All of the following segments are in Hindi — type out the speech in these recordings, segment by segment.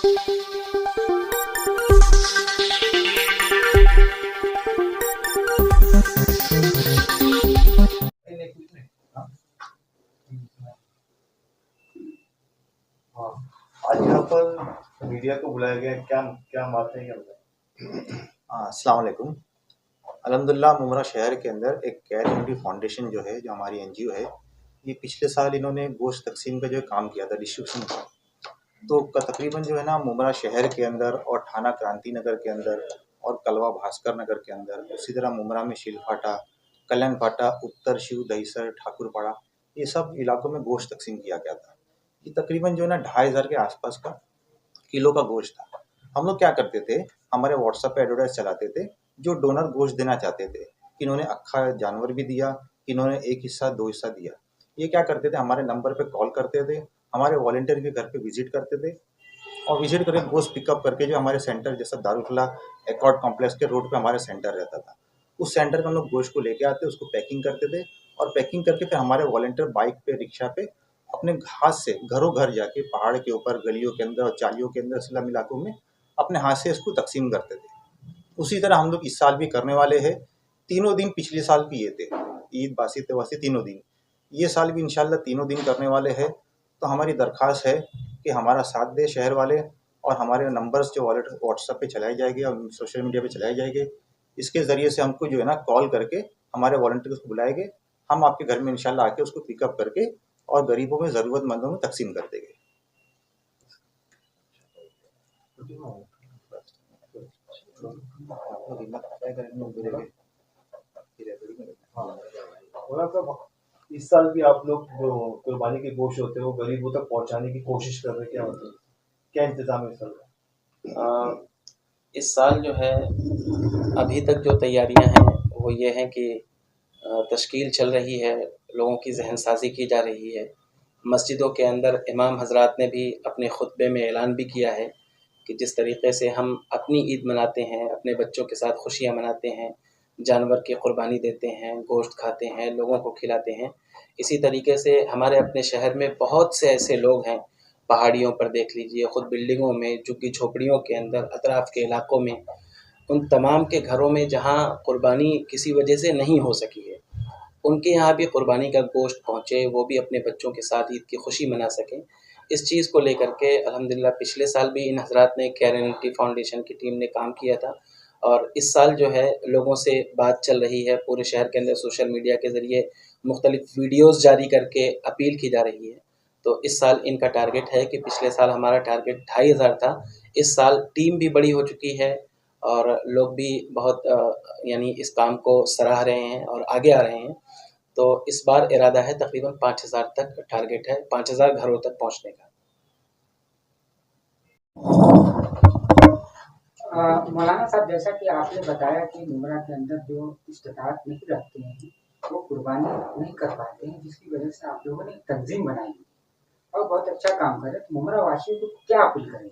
हाँ, आज यहाँ पर मीडिया को बुलाया गया है। क्या क्या बात है, क्या बताएं? अस्सलाम वालेकुम। अल्हम्दुलिल्लाह मुमरा शहर के अंदर एक केयर यूनिटी फाउंडेशन जो है, जो हमारी एनजीओ है, ये पिछले साल इन्होंने गोश्त तकसीम का जो है काम किया था, डिस्ट्रीब्यूशन का। तो तकरीबन जो है ना मुमरा शहर के अंदर और थाना क्रांति नगर के अंदर और कलवा भास्कर नगर के अंदर, उसी तरह मुमरा में शीलफाटा, कल्याण फाटा, उत्तर शिव दहीसर, ठाकुरपाड़ा, ये सब इलाकों में गोश्त तकसीम किया गया था। ये तकरीबन जो है ना 2500 के आसपास का किलो का गोश्त था। हम लोग क्या करते थे, हमारे व्हाट्सएप पे एडवर्टाइज चलाते थे, जो डोनर गोश्त देना चाहते थे, किन्होंने अक्खा जानवर भी दिया, किन्होंने एक हिस्सा 2 हिस्सा दिया। ये क्या करते थे, हमारे नंबर पे कॉल करते थे, हमारे वॉलंटियर के घर पे विजिट करते थे और विजिट करके गोश्त पिकअप करके जो हमारे सेंटर जैसा दारुल फलाह एकॉर्ड कॉम्प्लेक्स के रोड पे हमारा सेंटर रहता था, उस सेंटर में हम लोग गोश्त को लेके आते, उसको पैकिंग करते थे और पैकिंग करके फिर हमारे वॉलंटियर बाइक पे, रिक्शा पे अपने हाथ से घरों घर जाके पहाड़ के ऊपर, गलियों के अंदर और चालियों के अंदर, स्लम इलाकों में अपने हाथ से इसको तकसीम करते थे। उसी तरह हम लोग इस साल भी करने वाले हैं। तीनों दिन पिछले साल भी ये थे, ईद, बासी त्योहासी तीनों दिन। ये साल भी इंशाल्लाह तीनों दिन करने वाले हैं। तो हमारी दरख्वास्त है कि हमारा साथ दे शहर वाले, और हमारे नंबर्स जो वॉलेट व्हाट्सएप पे चलाए जाएंगे और सोशल मीडिया पे चलाए जाएंगे, इसके ज़रिए से हमको जो है ना कॉल करके हमारे वॉलंटियर्स को बुलाएंगे। हम आपके घर में इंशाल्लाह आके उसको पिकअप करके और गरीबों में, ज़रूरतमंदों में तकसीम कर देंगे। बोला साहब, इस साल भी आप लोग जो कुर्बानी के गोश्त होते हैं वो गरीबों तक पहुंचाने की कोशिश कर रहे हैं, क्या मतलब क्या इंतजाम है इस साल का? इस साल जो है अभी तक जो तैयारियां हैं वो ये हैं कि तश्कील चल रही है, लोगों की जहनसाजी की जा रही है। मस्जिदों के अंदर इमाम हजरात ने भी अपने खुतबे में ऐलान भी किया है कि जिस तरीक़े से हम अपनी ईद मनाते हैं, अपने बच्चों के साथ खुशियाँ मनाते हैं, जानवर की क़ुरबानी देते हैं, गोश्त खाते हैं, लोगों को खिलाते हैं, इसी तरीके से हमारे अपने शहर में बहुत से ऐसे लोग हैं, पहाड़ियों पर देख लीजिए, ख़ुद बिल्डिंगों में, झुग्गी झोपड़ियों के अंदर, अतराफ़ के इलाकों में, उन तमाम के घरों में जहाँ क़ुरबानी किसी वजह से नहीं हो सकी है, उनके यहाँ भी क़ुरबानी का गोश्त पहुँचे, वो भी अपने बच्चों के साथ ईद की खुशी मना सकें। इस चीज़ को लेकर के अल्हम्दुलिल्लाह पिछले साल भी इन हज़रात ने, केयर यूनिटी फाउंडेशन की टीम ने काम किया था, और इस साल जो है लोगों से बात चल रही है, पूरे शहर के अंदर सोशल मीडिया के ज़रिए मुख्तलिफ़ वीडियोज़ जारी करके अपील की जा रही है। तो इस साल इनका टारगेट है कि पिछले साल हमारा टारगेट 2500 था, इस साल टीम भी बड़ी हो चुकी है और लोग भी बहुत यानी इस काम को सराह रहे हैं और आगे आ रहे हैं। तो इस बार इरादा है तकरीबन 5000 तक टारगेट है, 5000 घरों तक पहुंचने का। मौलाना साहब, जैसा कि आपने बताया कि मुमरा के अंदर जो इस्तिताअत नहीं रखते हैं वो कुर्बानी नहीं कर पाते हैं, जिसकी वजह से आप लोगों ने एक तंजीम बनाई और बहुत अच्छा काम करे। तो मुमरा वासियों को क्या अपील करेंगे?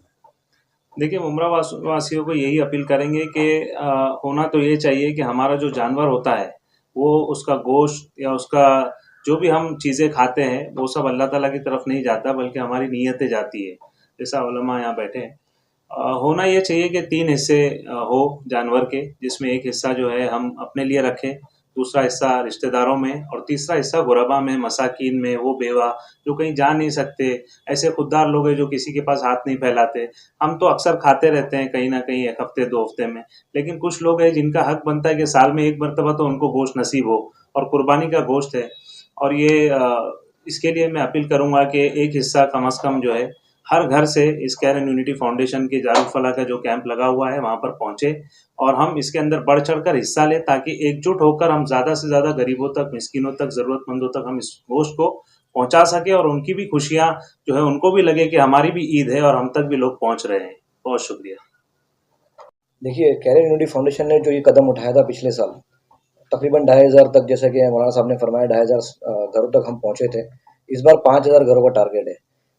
देखिए, मुमरा वासियों को यही अपील करेंगे कि होना तो ये चाहिए कि हमारा जो जानवर होता है वो, उसका गोश्त या उसका जो भी हम चीज़ें खाते हैं वो सब अल्लाह ताला की तरफ नहीं जाता, बल्कि हमारी नीयतें जाती है। जैसा उलमा यहाँ बैठे हैं, होना ये चाहिए कि 3 हिस्से हो जानवर के, जिसमें एक हिस्सा जो है हम अपने लिए रखें, दूसरा हिस्सा रिश्तेदारों में और तीसरा हिस्सा गुरबा में, मसाकीन में, वो बेवा जो कहीं जा नहीं सकते, ऐसे खुददार लोग हैं जो किसी के पास हाथ नहीं फैलाते। हम तो अक्सर खाते रहते हैं कहीं ना कहीं 1 हफ्ते 2 हफ्ते में, लेकिन कुछ लोग हैं जिनका हक बनता है कि साल में 1 मरतबा तो उनको गोश्त नसीब हो, और कुर्बानी का गोश्त है। और ये इसके लिए मैं अपील करूँगा कि एक हिस्सा कम अज़ कम जो है हर घर से इस केयर यूनिटी फाउंडेशन के दारुल फलाह का जो कैंप लगा हुआ है वहाँ पर पहुँचे और हम इसके अंदर बढ़ चढ़कर हिस्सा लें, ताकि एकजुट होकर हम ज़्यादा से ज़्यादा गरीबों तक, मिस्किनों तक, ज़रूरतमंदों तक हम इस गोश्त को पहुँचा सकें और उनकी भी खुशियाँ जो है उनको भी लगे कि हमारी भी ईद है और हम तक भी लोग पहुँच रहे हैं। बहुत शुक्रिया। देखिए, केयर यूनिटी फाउंडेशन ने जो ये कदम उठाया था पिछले साल, तकरीबन 2500 तक, जैसे कि मौलाना साहब ने फरमाया 2500 घरों तक हम पहुँचे थे। इस बार 5000 घरों का टारगेट है।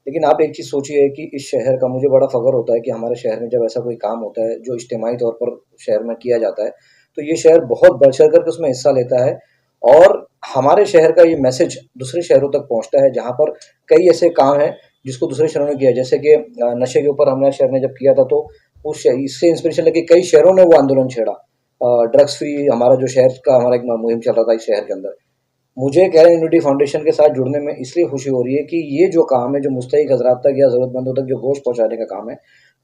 लेकिन आप एक चीज़ सोचिए कि इस शहर का, मुझे बड़ा फ़ख्र होता है कि हमारे शहर में जब ऐसा कोई काम होता है जो इज्तिमाई तौर पर शहर में किया जाता है, तो ये शहर बहुत बढ़-चढ़ कर के उसमें हिस्सा लेता है और हमारे शहर का ये मैसेज दूसरे शहरों तक पहुँचता है, जहाँ पर कई ऐसे काम हैं जिसको दूसरे शहरों ने किया। जैसे कि नशे के ऊपर हमारे शहर ने जब किया था तो इससे इंस्पिरेशन लेके कई शहरों ने वो आंदोलन छेड़ा। ड्रग्स फ्री हमारा जो शहर का हमारा एक मुहिम चल रहा था इस शहर के अंदर। मुझे कैरन यूनिटी फाउंडेशन के साथ जुड़ने में इसलिए खुशी हो रही है कि ये जो काम है, जो मुस्तहिक हजरात तक या ज़रूरतमंदों तक जो गोश्त पहुंचाने का काम है,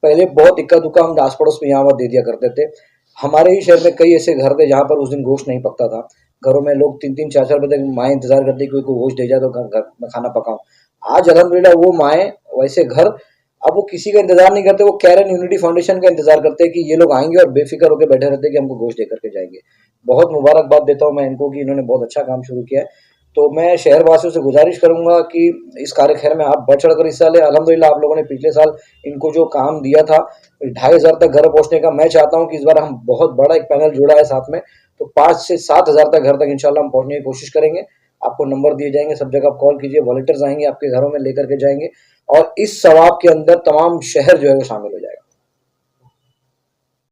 पहले बहुत इक्का दुक्का हम आस पड़ोस में यहाँ वहाँ दे दिया करते थे। हमारे ही शहर में कई ऐसे घर थे जहाँ पर उस दिन गोश्त नहीं पकता था। घरों में लोग 3-3 4-4 बजे तक माएँ इंतजार करती कोई को गोश्त दे जाए तो घर में खाना पकाऊं। आज अल्हम्दुलिल्लाह वो माएँ वैसे घर अब वो किसी का इंतजार नहीं करते, वो कैरन यूनिटी फाउंडेशन का इंतजार करते हैं कि ये लोग आएंगे और बेफिक्र होकर बैठे रहते हैं कि हमको गोश्त दे करके जाएंगे। बहुत मुबारकबाद देता हूँ मैं इनको कि इन्होंने बहुत अच्छा काम शुरू किया है। तो मैं शहर वासियों से गुजारिश करूंगा कि इस कार्यक्रम में आप बढ़ चढ़ कर हिस्सा लें। अल्हम्दुलिल्लाह आप लोगों ने पिछले साल इनको जो काम दिया था 2500 तक घर पहुंचने का, मैं चाहता हूं कि इस बार हम बहुत बड़ा एक पैनल जोड़ा है साथ में, तो 5 से 7 हज़ार तक घर तक इंशाल्लाह हम पहुंचने की कोशिश करेंगे। आपको नंबर दिए जाएंगे, सब जगह आप कॉल कीजिए, वॉलंटियर्स आएंगे आपके घरों में लेकर के जाएंगे और इस सवाब के अंदर तमाम शहर जो है वो शामिल हो जाएगा।